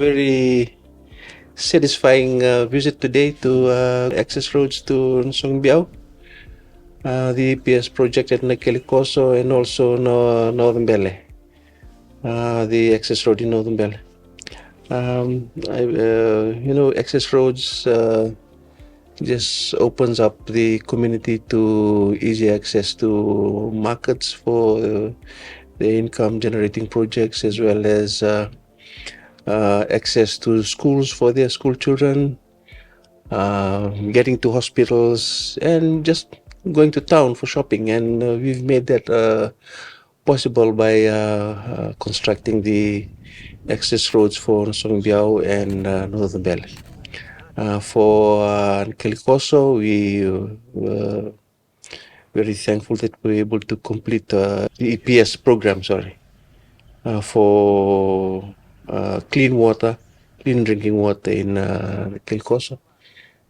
very satisfying visit today to access roads to Songbiao, the EPS project at Nakelikoso, and also Northern Bele, the access road in Northern Bele. Access roads just opens up the community to easy access to markets for the income generating projects, as well as access to schools for their school children, getting to hospitals, and just going to town for shopping. And we've made that possible by constructing the access roads for Songbiao and Northern Bele. For Kelikoso, we were very thankful that we were able to complete the EPS program, for clean water, clean drinking water in Kelikoso,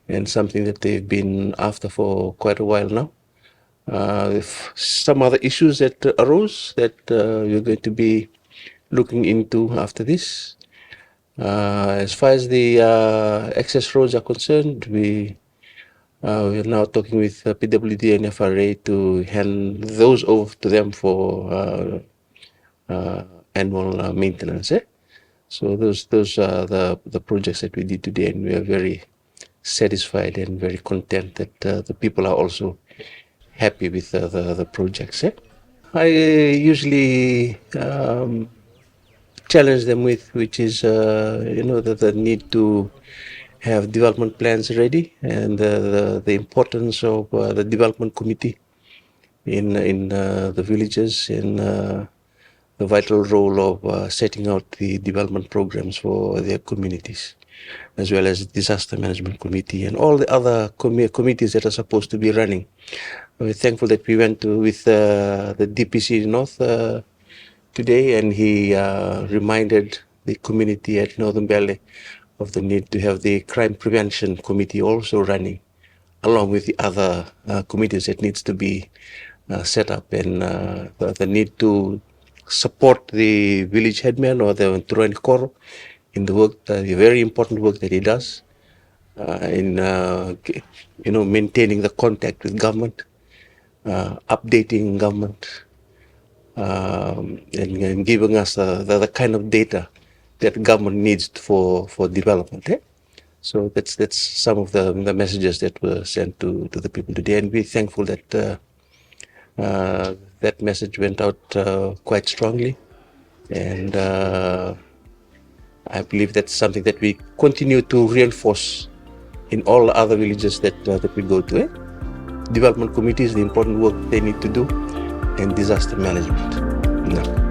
and something that they've been after for quite a while now. With some other issues that arose that we're going to be looking into after this. As far as the access roads are concerned, we're now talking with PWD and FRA to hand those over to them for annual maintenance. So those are the projects that we did today, and we are very satisfied and very content that the people are also happy with the projects. I usually challenge them with, which is the need to have development plans ready, and the importance of the development committee in the villages, and the vital role of setting out the development programs for their communities, as well as disaster management committee and all the other committees that are supposed to be running. We're thankful that we went with the DPC North today, and he reminded the community at Northern Valley of the need to have the crime prevention committee also running, along with the other committees that needs to be set up, and the need to support the village headman or the Turan Koro in the work, the very important work that he does in maintaining the contact with government, updating government, and giving us the kind of data that government needs for development. So that's some of the messages that were sent to the people today, and we're thankful that that message went out quite strongly, and I believe that's something that we continue to reinforce in all other villages that we go to. Development committees, the important work they need to do, and disaster management.